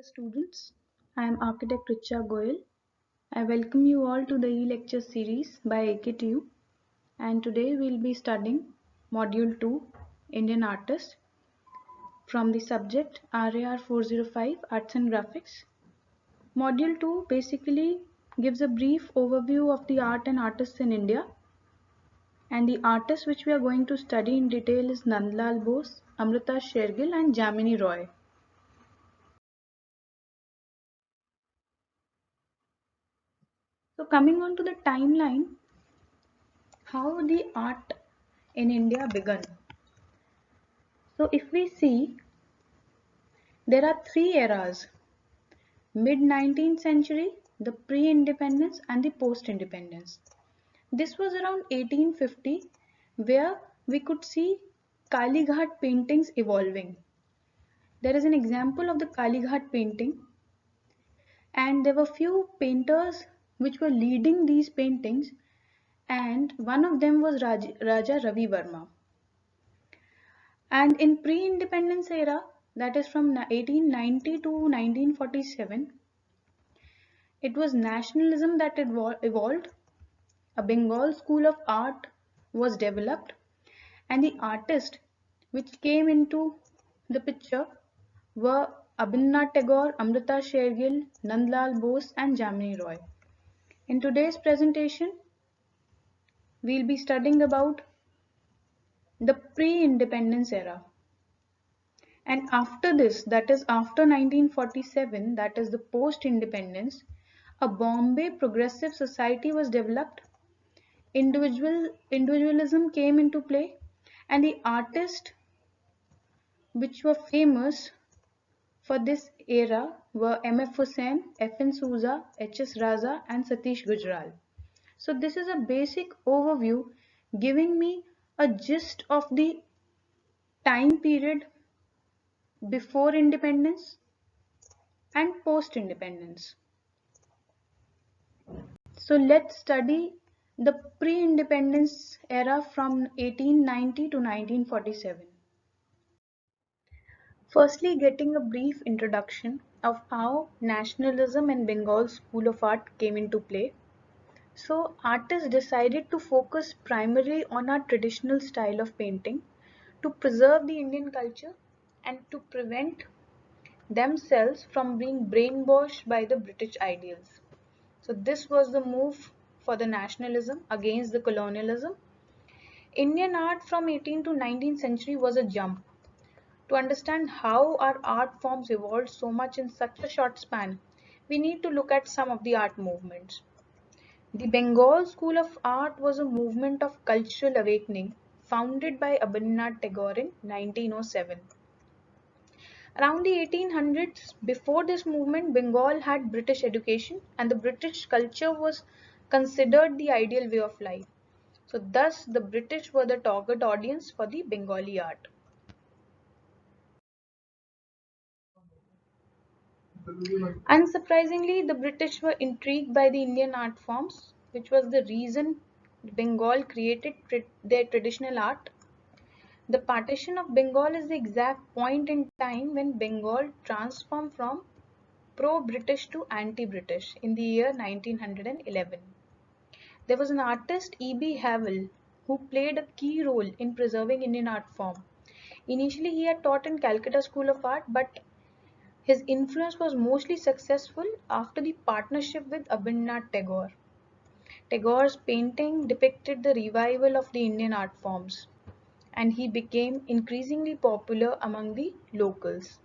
Dear students, I am architect Richa Goyal. I welcome you all to the e-lecture series by AKTU, and today we'll be studying Module 2 Indian Artists from the subject RAR 405 Arts and Graphics. Module 2 basically gives a brief overview of the art and artists in India, and the artists which we are going to study in detail is Nandlal Bose, Amrita Shergill and Jamini Roy. So coming on to the timeline, how the art in India began. So if we see, there are three eras: mid 19th century, the pre-independence and the post-independence. This was around 1850 where we could see Kalighat paintings evolving. There is an example of the Kalighat painting, and there were few painters which were leading these paintings, and one of them was Raja Ravi Verma. And in pre-independence era, that is from 1890 to 1947, it was nationalism that evolved. A Bengal school of art was developed, and the artists which came into the picture were Abhinanath Tagore, Amrita Shergill, Nandlal Bose, and Jamini Roy. In today's presentation, we'll be studying about the pre-independence era. And after this, that is after 1947, that is the post-independence, a Bombay progressive society was developed. Individualism came into play, and the artists which were famous for this era were M.F. Hussain, F.N. Souza, H.S. Raza, and Satish Gujral. So this is a basic overview giving me a gist of the time period before independence and post independence. So let's study the pre-independence era from 1890 to 1947. Firstly, getting a brief introduction of how nationalism and Bengal School of Art came into play. So artists decided to focus primarily on our traditional style of painting to preserve the Indian culture and to prevent themselves from being brainwashed by the British ideals. So this was the move for the nationalism against the colonialism. Indian art from 18th to 19th century was a jump. To understand how our art forms evolved so much in such a short span, we need to look at some of the art movements. The Bengal School of Art was a movement of cultural awakening founded by Abhinanath Tagore in 1907. Around the 1800s, before this movement, Bengal had British education and the British culture was considered the ideal way of life. So thus the British were the target audience for the Bengali art. Unsurprisingly, the British were intrigued by the Indian art forms, which was the reason Bengal created their traditional art. The partition of Bengal is the exact point in time when Bengal transformed from pro-British to anti-British in the year 1911. There was an artist, E.B. Havell, who played a key role in preserving Indian art form. Initially, he had taught in Calcutta School of Art, but his influence was mostly successful after the partnership with Abhinanath Tagore. Tagore's painting depicted the revival of the Indian art forms, and he became increasingly popular among the locals.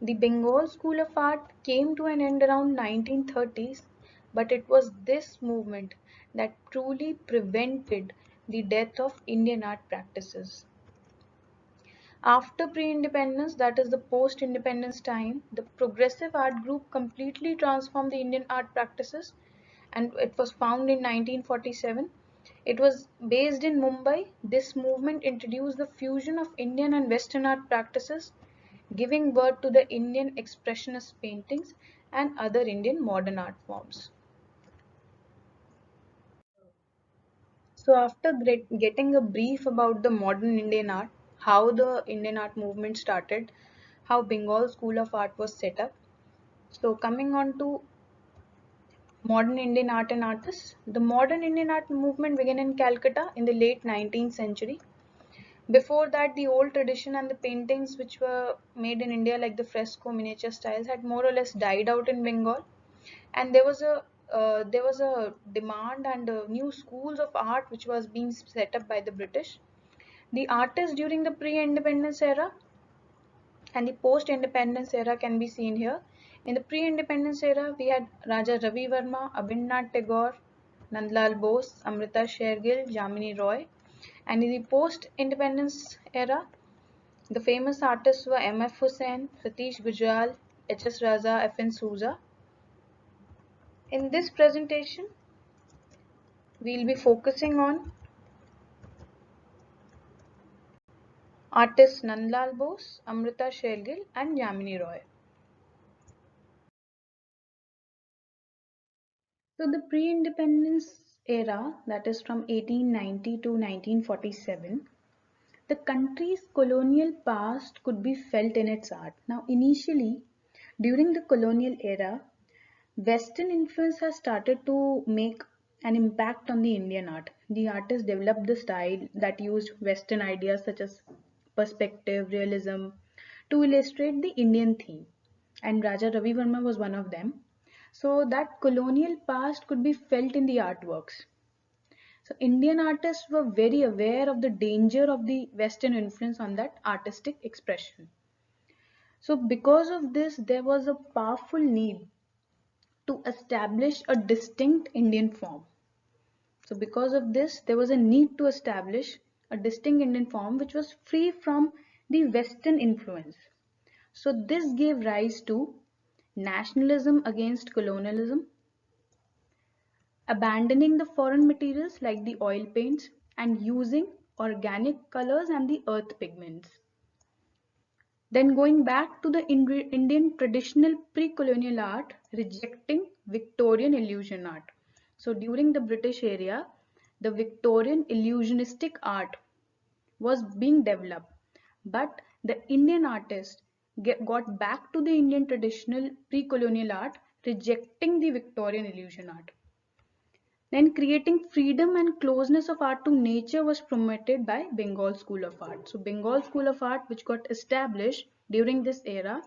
The Bengal School of Art came to an end around 1930s, but it was this movement that truly prevented the death of Indian art practices. After pre-independence, that is the post-independence time, the progressive art group completely transformed the Indian art practices, and it was found in 1947. It was based in Mumbai. This movement introduced the fusion of Indian and Western art practices, giving birth to the Indian expressionist paintings and other Indian modern art forms. So after getting a brief about the modern Indian art, how the Indian art movement started, how Bengal School of Art was set up, So coming on to modern Indian art and artists. The modern Indian art movement began in Calcutta in the late 19th century. Before that, the old tradition and the paintings which were made in India, like the fresco miniature styles, had more or less died out in Bengal, and there was a demand and new schools of art which was being set up by the British. The artists during the pre-independence era and the post-independence era can be seen here. In the pre-independence era, we had Raja Ravi Verma, Abhinnath Tagore, Nandlal Bose, Amrita Shergill, Jamini Roy, and in the post-independence era, the famous artists were M.F. Hussain, Satish Gujral, H.S. Raza, F.N. Souza. In this presentation, we'll be focusing on artists Nandlal Bose, Amrita Shergill, and Jamini Roy. So the pre-independence era, that is from 1890 to 1947, the country's colonial past could be felt in its art. Now, initially, during the colonial era, Western influence has started to make an impact on the Indian art. The artists developed the style that used Western ideas such as perspective, realism to illustrate the Indian theme. And Raja Ravi Verma was one of them. So that colonial past could be felt in the artworks. So Indian artists were very aware of the danger of the Western influence on that artistic expression. So because of this, there was a powerful need to establish a distinct Indian form. So because of this, there was a need to establish a distinct Indian form which was free from the Western influence. So this gave rise to nationalism against colonialism, abandoning the foreign materials like the oil paints and using organic colors and the earth pigments. Then going back to the Indian traditional pre-colonial art, rejecting Victorian illusion art. So during the British era, the Victorian illusionistic art was being developed, but the Indian artists got back to the Indian traditional pre-colonial art, rejecting the Victorian illusion art. Then creating freedom and closeness of art to nature was promoted by Bengal School of Art. So Bengal School of Art, which got established during this era,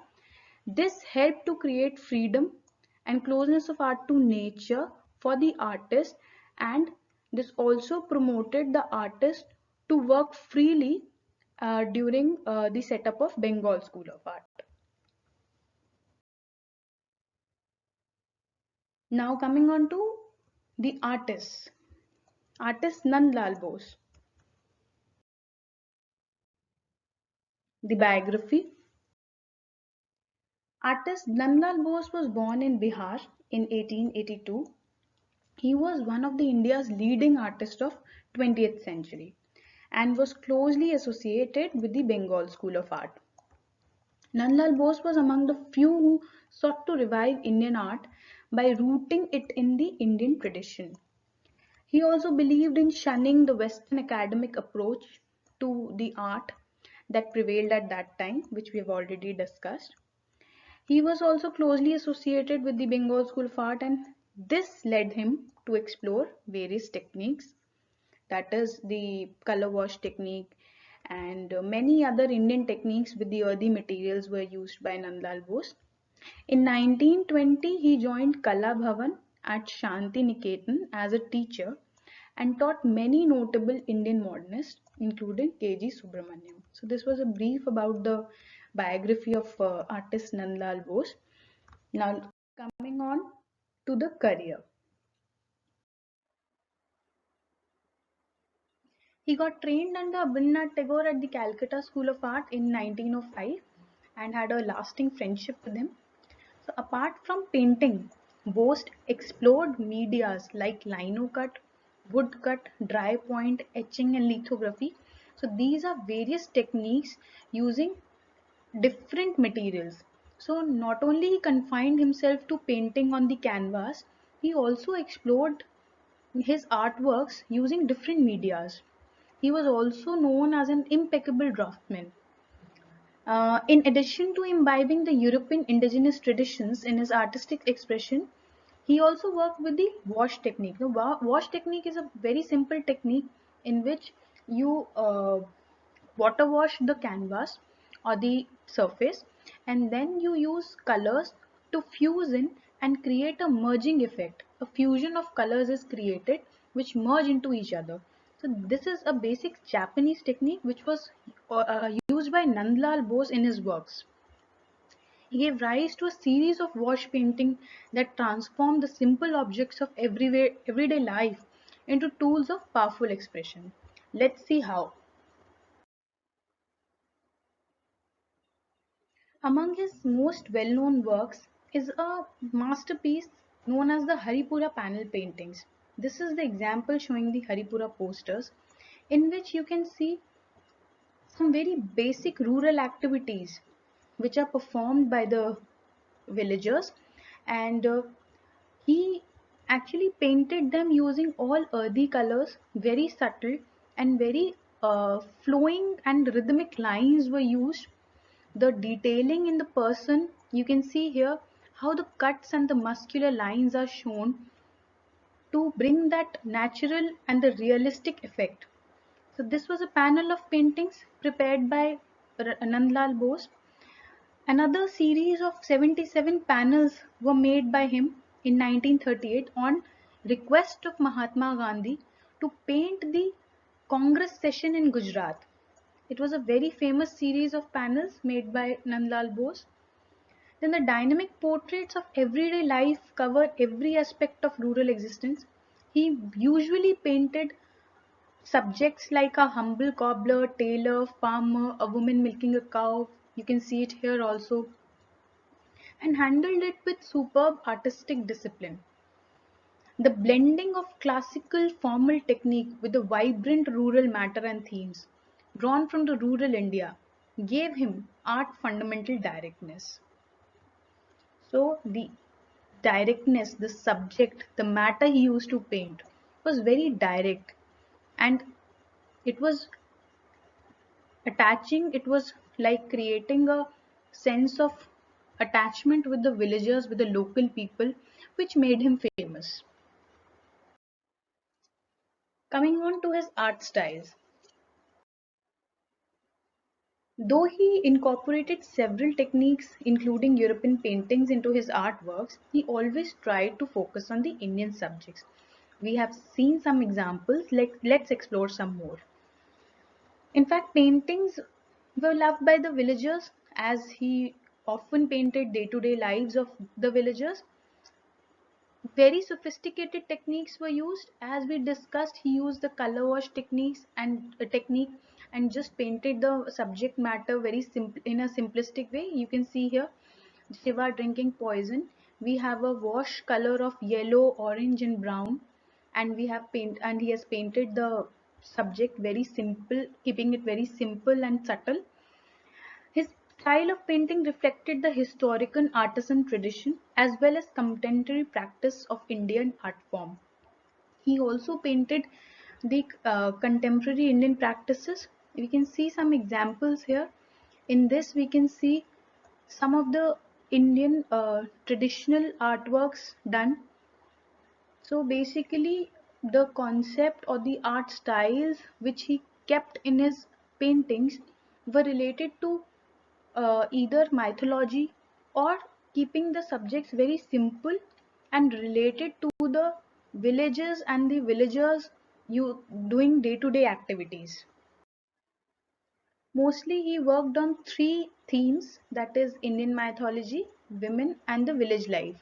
this helped to create freedom and closeness of art to nature for the artist, and this also promoted the artist to work freely during the setup of Bengal School of Art. Now coming on to the artists. Artist Nandlal Bose. The biography. Artist Nandlal Bose was born in Bihar in 1882. He was one of the India's leading artists of 20th century and was closely associated with the Bengal School of Art. Nandlal Bose was among the few who sought to revive Indian art by rooting it in the Indian tradition. He also believed in shunning the Western academic approach to the art that prevailed at that time, which we have already discussed. He was also closely associated with the Bengal School of Art, and this led him to explore various techniques, that is the color wash technique and many other Indian techniques with the earthy materials were used by Nandlal Bose. In 1920, he joined Kala Bhavan at Shanti Niketan as a teacher and taught many notable Indian modernists, including K.G. Subramaniam. So this was a brief about the biography of artist Nandlal Bose. Now coming on to the career. He got trained under Abhinnath Tagore at the Calcutta School of Art in 1905 and had a lasting friendship with him. So apart from painting, Bose explored medias like lino cut, wood cut, dry point, etching and lithography. So these are various techniques using different materials. So not only he confined himself to painting on the canvas, he also explored his artworks using different medias. He was also known as an impeccable draftsman. In addition to imbibing the European indigenous traditions in his artistic expression, he also worked with the wash technique. The wash technique is a very simple technique in which you water wash the canvas or the surface, and then you use colors to fuse in and create a merging effect. A fusion of colors is created which merge into each other. So this is a basic Japanese technique which was used by Nandlal Bose in his works. He gave rise to a series of wash painting that transformed the simple objects of everyday life into tools of powerful expression. Let's see how. Among his most well-known works is a masterpiece known as the Haripura panel paintings. This is the example showing the Haripura posters, in which you can see some very basic rural activities which are performed by the villagers, and he actually painted them using all earthy colors, very subtle and very flowing and rhythmic lines were used. The detailing in the person, you can see here how the cuts and the muscular lines are shown to bring that natural and the realistic effect. So this was a panel of paintings prepared by Nandlal Bose. Another series of 77 panels were made by him in 1938 on request of Mahatma Gandhi to paint the Congress session in Gujarat. It was a very famous series of panels made by Nandlal Bose. Then the dynamic portraits of everyday life cover every aspect of rural existence. He usually painted subjects like a humble cobbler, tailor, farmer, a woman milking a cow. You can see it here also, and handled it with superb artistic discipline. The blending of classical formal technique with the vibrant rural matter and themes drawn from the rural India gave him art fundamental directness. So the directness, the subject, the matter he used to paint was very direct, and it was attaching, it was like creating a sense of attachment with the villagers, with the local people, which made him famous. Coming on to his art styles. Though he incorporated several techniques, including European paintings, into his artworks, he always tried to focus on the Indian subjects. We have seen some examples, let's explore some more. In fact, paintings were loved by the villagers as he often painted day-to-day lives of the villagers. Very sophisticated techniques were used. As we discussed, he used the color wash technique and just painted the subject matter very simple in a simplistic way. You can see here Shiva drinking poison. We have a wash color of yellow, orange, and brown, and he has painted the subject very simple, keeping it very simple and subtle. His style of painting reflected the historical artisan tradition as well as contemporary practice of Indian art form. He also painted the contemporary Indian practices. We can see some examples here. In this, we can see some of the Indian traditional artworks done. So basically, the concept or the art styles which he kept in his paintings were related to either mythology or keeping the subjects very simple and related to the villages and the villagers you doing day-to-day activities. Mostly he worked on three themes, that is Indian mythology, women and the village life.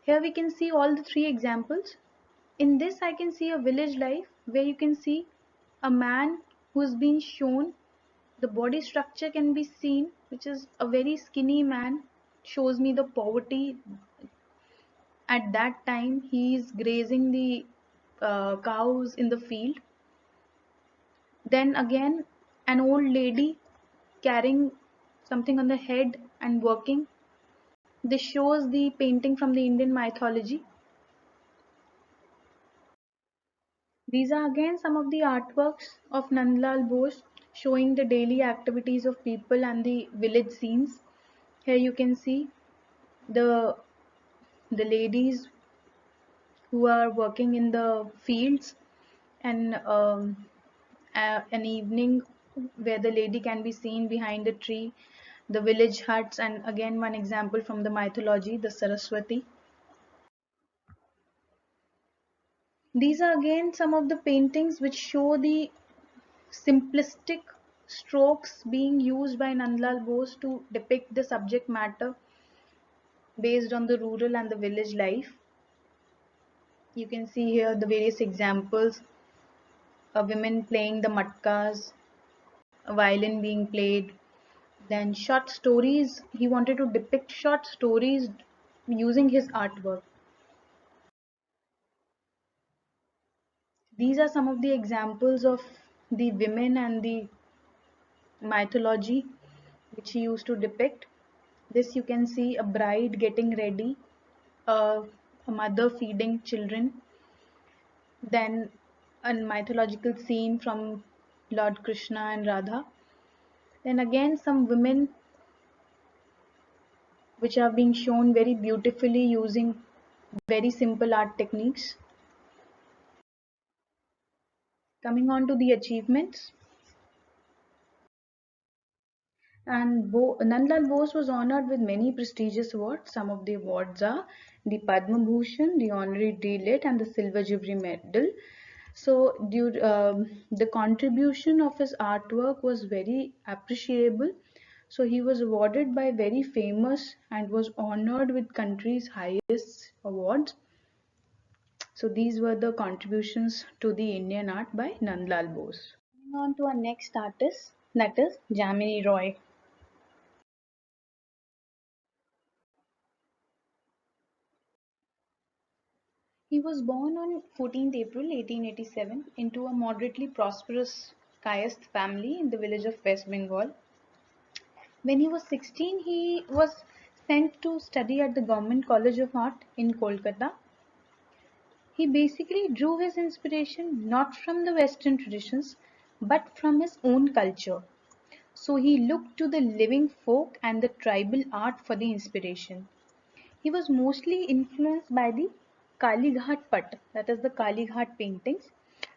Here we can see all the three examples. In this I can see a village life where you can see a man who is being shown. The body structure can be seen, which is a very skinny man, shows me the poverty. At that time he is grazing the cows in the field. Then again an old lady carrying something on the head and working. This shows the painting from the Indian mythology. These are again some of the artworks of Nandlal Bose showing the daily activities of people and the village scenes. Here you can see the ladies who are working in the fields, and an evening where the lady can be seen behind the tree, the village huts, and again one example from the mythology, the Saraswati. These are again some of the paintings which show the simplistic strokes being used by Nandlal Bose to depict the subject matter based on the rural and the village life. You can see here the various examples: a women playing the matkas, a violin being played, then short stories. He wanted to depict short stories using his artwork. These are some of the examples of the women and the mythology which he used to depict. This you can see a bride getting ready, a mother feeding children, then a mythological scene from Lord Krishna and Radha, then again some women which are being shown very beautifully using very simple art techniques. Coming on to the achievements, and Nandlal Bose was honored with many prestigious awards. Some of the awards are the Padma Bhushan, the Honorary D.Litt, and the Silver Jubilee Medal. So, the contribution of his artwork was very appreciable. So, he was awarded by very famous and was honored with country's highest awards. So, these were the contributions to the Indian art by Nandlal Bose. Moving on to our next artist, that is Jamini Roy. He was born on 14th April 1887 into a moderately prosperous Kayasth family in the village of West Bengal. When he was 16, he was sent to study at the Government College of Art in Kolkata. He basically drew his inspiration not from the Western traditions but from his own culture. So he looked to the living folk and the tribal art for the inspiration. He was mostly influenced by the Kalighat Pat, that is the Kalighat paintings.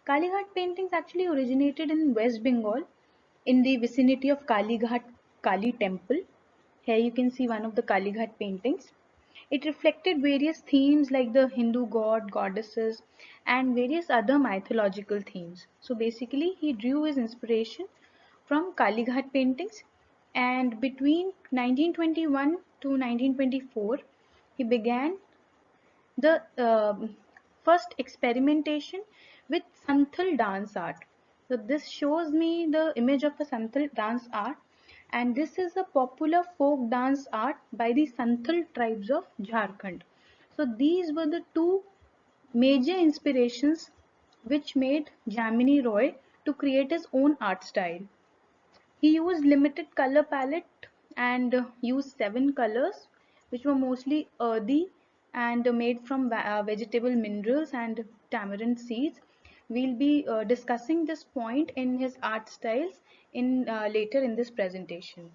Kalighat paintings actually originated in West Bengal in the vicinity of Kalighat Kali temple. Here you can see one of the Kalighat paintings. It reflected various themes like the Hindu god, goddesses, and various other mythological themes. So basically, he drew his inspiration from Kalighat paintings, and between 1921 to 1924, he began the first experimentation with Santhal dance art. So this shows me the image of a Santhal dance art, and this is a popular folk dance art by the Santhal tribes of Jharkhand. So these were the two major inspirations which made Jamini Roy to create his own art style. He used limited color palette and used 7 colors which were mostly earthy and made from vegetable minerals and tamarind seeds. We'll be discussing this point in his art styles in later in this presentation.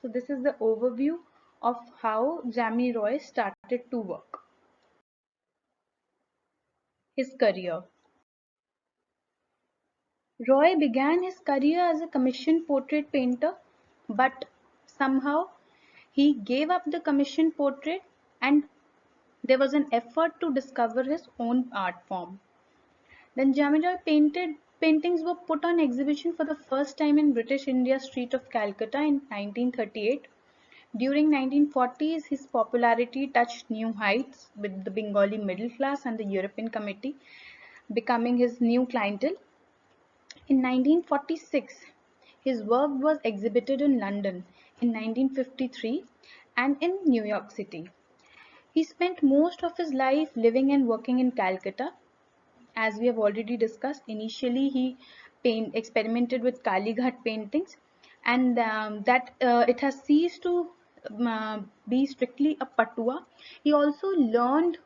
So this is the overview of how Jamini Roy started to work. His career. Roy began his career as a commission portrait painter, but somehow he gave up the commission portrait and there was an effort to discover his own art form. Then Jamini painted paintings were put on exhibition for the first time in British India Street of Calcutta in 1938. During 1940s, his popularity touched new heights with the Bengali middle class and the European Committee becoming his new clientele. In 1946, his work was exhibited in London in 1953 and in New York City. He spent most of his life living and working in Calcutta. As we have already discussed, initially he experimented with Kalighat paintings, and that it has ceased to be strictly a patua. He also learned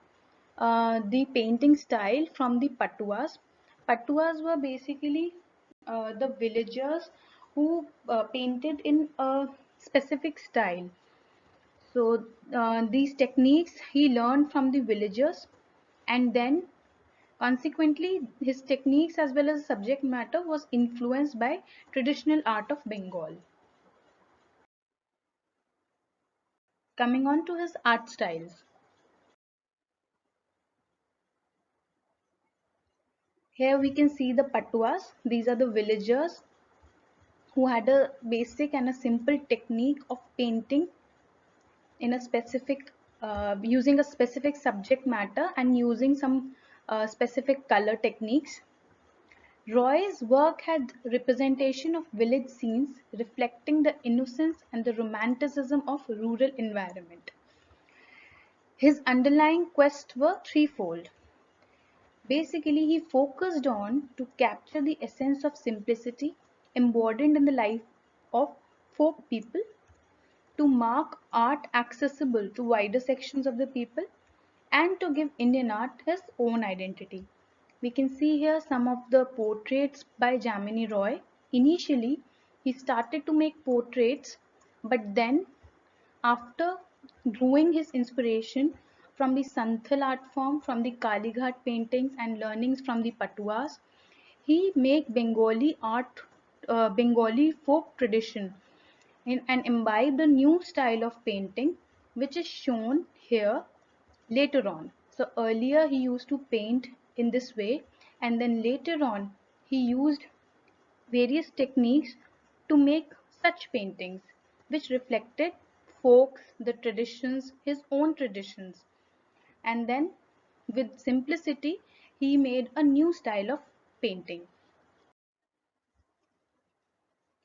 the painting style from the patuas. Patuas were basically the villagers who painted in a specific style. So these techniques he learned from the villagers, and then consequently his techniques as well as subject matter was influenced by traditional art of Bengal. Coming on to his art styles. Here we can see the Patuas. These are the villagers who had a basic and a simple technique of painting in a specific using a specific subject matter and using some specific color techniques. Roy's work had representation of village scenes reflecting the innocence and the romanticism of rural environment. His underlying quests were threefold. Basically, he focused on to capture the essence of simplicity embodied in the life of folk people, to mark art accessible to wider sections of the people, and to give Indian art his own identity. We can see here some of the portraits by Jamini Roy. Initially, he started to make portraits, but then after drawing his inspiration from the Santhal art form, from the Kalighat paintings and learnings from the Patuas, he make Bengali art, Bengali folk tradition and imbibed a new style of painting which is shown here later on. So earlier he used to paint in this way, and then later on he used various techniques to make such paintings which reflected folks, the traditions, his own traditions. And then with simplicity he made a new style of painting.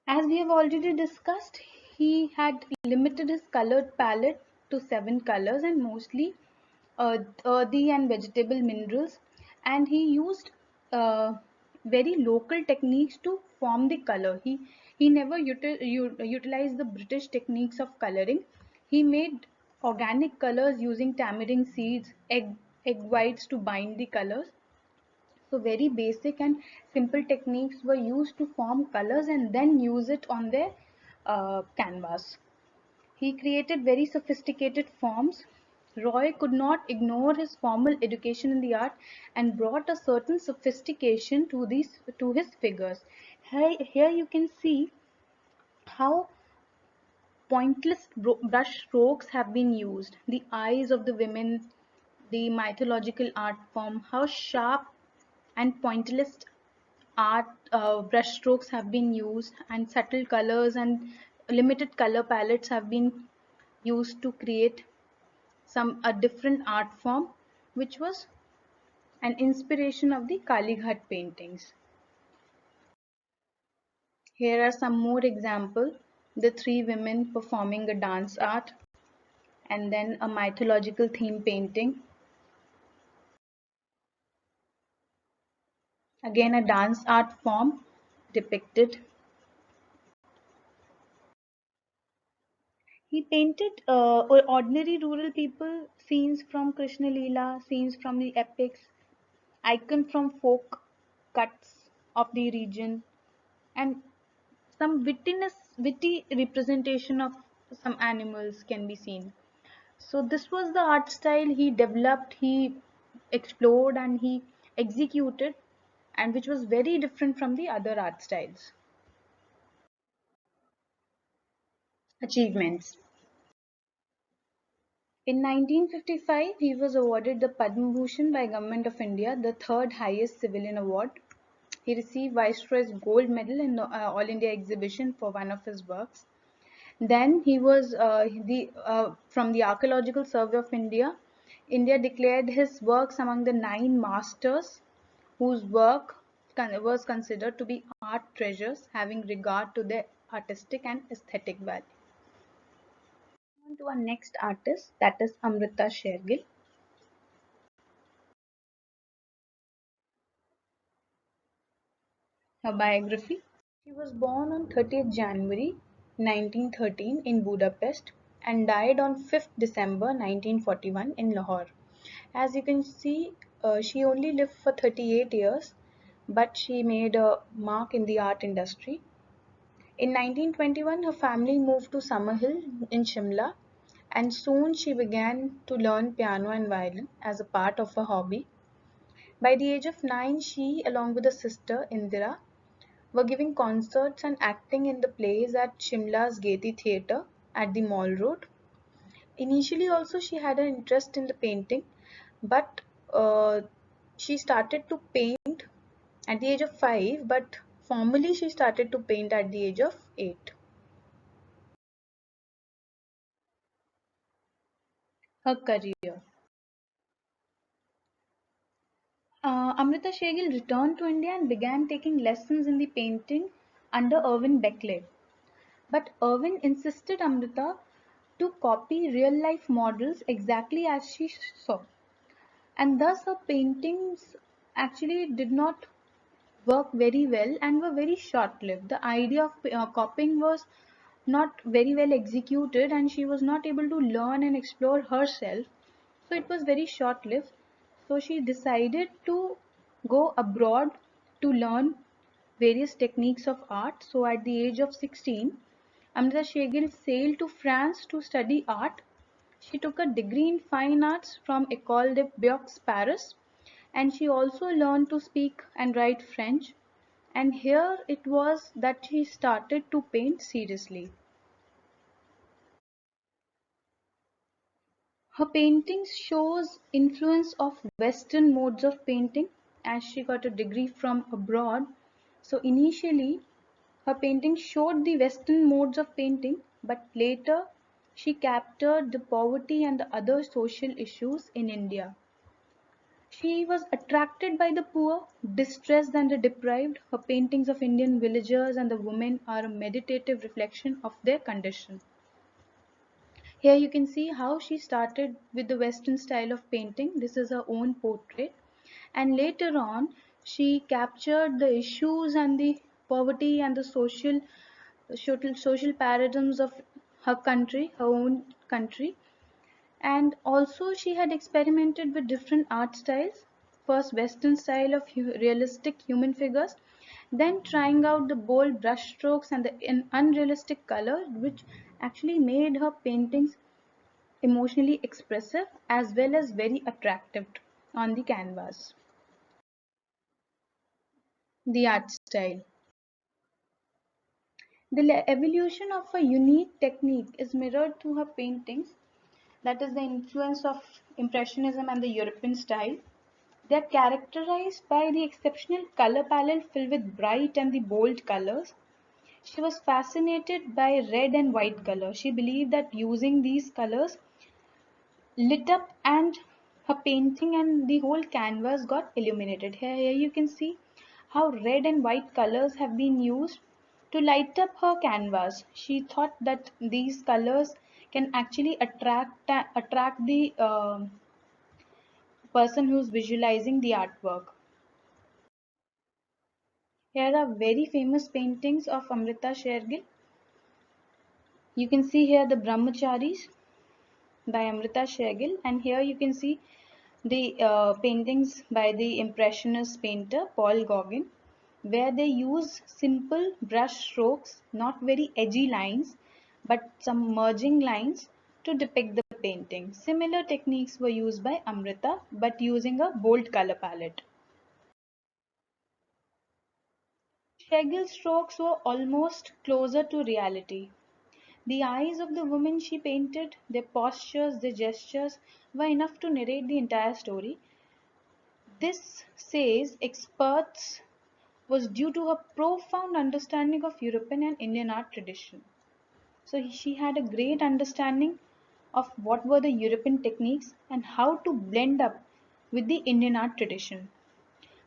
As we have already discussed, he had limited his colored palette to 7 colors and mostly earthy and vegetable minerals, and he used very local techniques to form the color. He never utilized the British techniques of coloring. He made organic colors using tamarind seeds, egg whites to bind the colors. So very basic and simple techniques were used to form colors and then use it on their canvas. He created very sophisticated forms. Roy could not ignore his formal education in the art and brought a certain sophistication to his figures. Here you can see how pointless brush strokes have been used. The eyes of the women, the mythological art form, how sharp and pointless art brush strokes have been used, and subtle colors and limited color palettes have been used to create some a different art form which was an inspiration of the Kalighat paintings. Here are some more examples: the three women performing a dance art, and then a mythological theme painting, again a dance art form depicted. He painted ordinary rural people, scenes from Krishna Leela, scenes from the epics, icon from folk cuts of the region, and some witty representation of some animals can be seen. So this was the art style he developed, he explored, and he executed, and which was very different from the other art styles. Achievements. In 1955, he was awarded the Padma Bhushan by Government of India, the third highest civilian award. He received Viceroy's Gold Medal in the All India exhibition for one of his works. Then he was from the Archaeological Survey of India. India declared his works among the 9 masters whose work was considered to be art treasures, having regard to their artistic and aesthetic value. On to our next artist, that is Amrita Shergill. Her biography. She was born on 30th January 1913 in Budapest and died on 5th December 1941 in Lahore. As you can see, she only lived for 38 years, but she made a mark in the art industry. In 1921, her family moved to Summerhill in Shimla, and soon she began to learn piano and violin as a part of her hobby. By the age of 9, she, along with her sister Indira, were giving concerts and acting in the plays at Shimla's Gaiety Theatre at the Mall Road. Initially, also, she had an interest in the painting, but uh, she started to paint at the age of 5, but formally she started to paint at the age of 8. Her career. Amrita Shegil returned to India and began taking lessons in the painting under Irvin Beckley. But Irvin insisted Amrita to copy real life models exactly as she saw. And thus her paintings actually did not work very well and were very short lived. The idea of copying was not very well executed and she was not able to learn and explore herself. So it was very short lived. So she decided to go abroad to learn various techniques of art. So at the age of 16, Amrita Shegil sailed to France to study art. She took a degree in fine arts from École de Beaux Paris, and she also learned to speak and write French. And here it was that she started to paint seriously. Her paintings shows influence of Western modes of painting as she got a degree from abroad. So initially her paintings showed the Western modes of painting, but later she captured the poverty and the other social issues in India. She was attracted by the poor, distressed, and the deprived. Her paintings of Indian villagers and the women are a meditative reflection of their condition. Here you can see how she started with the Western style of painting. This is her own portrait. And later on, she captured the issues and the poverty and the social paradigms of her country, her own country. And also she had experimented with different art styles. First Western style of realistic human figures, then trying out the bold brush strokes and the unrealistic color, which actually made her paintings emotionally expressive as well as very attractive on the canvas. The art style. The evolution of a unique technique is mirrored through her paintings, that is the influence of Impressionism and the European style. They are characterized by the exceptional color palette filled with bright and the bold colors. She was fascinated by red and white color. She believed that using these colors lit up and her painting and the whole canvas got illuminated. Here you can see how red and white colors have been used to light up her canvas. She thought that these colors can actually attract the person who's visualizing the artwork. Here are very famous paintings of Amrita Shergill. You can see here the Brahmacharis by Amrita Shergill, and here you can see the paintings by the Impressionist painter Paul Gauguin, where they use simple brush strokes, not very edgy lines, but some merging lines to depict the painting. Similar techniques were used by Amrita, but using a bold color palette. Schlegel's strokes were almost closer to reality. The eyes of the women she painted, their postures, their gestures were enough to narrate the entire story. This, says experts, was due to her profound understanding of European and Indian art tradition. So she had a great understanding of what were the European techniques and how to blend up with the Indian art tradition.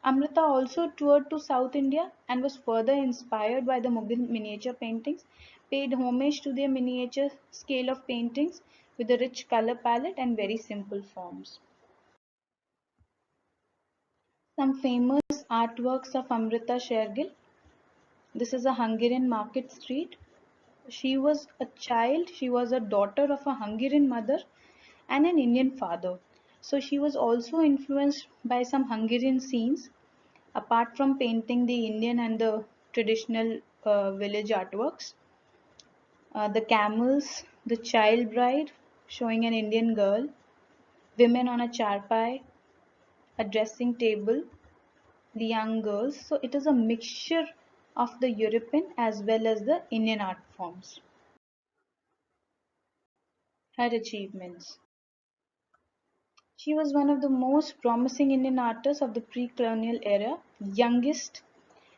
Amrita also toured to South India and was further inspired by the Mughal miniature paintings, paid homage to their miniature scale of paintings with a rich color palette and very simple forms. Some famous artworks of Amrita Shergill. This is a Hungarian market street. She was a child, she was a daughter of a Hungarian mother and an Indian father. So she was also influenced by some Hungarian scenes apart from painting the Indian and the traditional village artworks. The camels, the child bride showing an Indian girl, women on a charpai, a dressing table, the young girls. So it is a mixture of the European as well as the Indian art forms. Her achievements. She was one of the most promising Indian artists of the pre-colonial era, youngest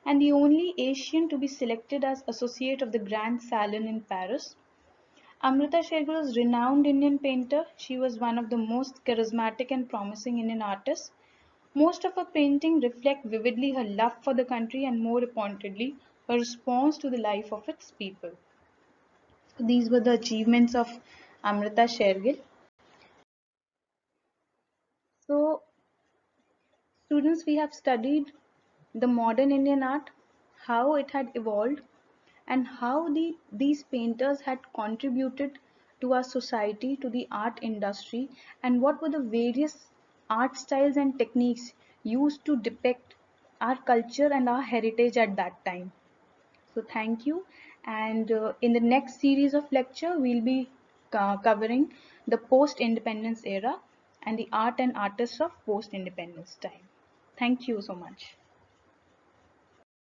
and the only Asian to be selected as associate of the Grand Salon in Paris. Amrita Shergill was a renowned Indian painter. She was one of the most charismatic and promising Indian artists. Most of her paintings reflect vividly her love for the country and, more importantly, her response to the life of its people. So these were the achievements of Amrita Shergill. So, students, we have studied the modern Indian art, how it had evolved, and how these painters had contributed to our society, to the art industry, and what were the various art styles and techniques used to depict our culture and our heritage at that time. So thank you, and in the next series of lecture we'll be covering the post-independence era and the art and artists of post-independence time. Thank you so much.